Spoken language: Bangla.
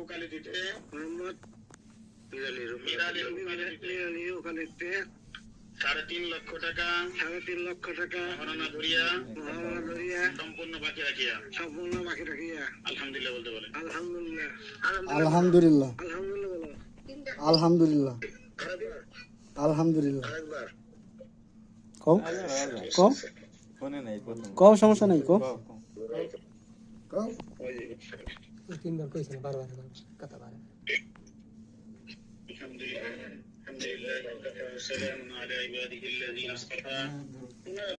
ওকালতিতে মোহাম্মদ মিরালির ওকালতিতে 3.5 লক্ষ টাকা মহারণা ধরিয়া সম্পূর্ণ বাকি রাখিয়া আলহামদুলিল্লাহ বলতে বলেন। আলহামদুলিল্লাহ আলহামদুলিল্লাহ আলহামদুলিল্লাহ। কম কম কম সমস্যা নেই। কম তিনবার কইছেন বারবার কথা বলে। الحمد لله وكفى وسلام على عباده الذين اصطفى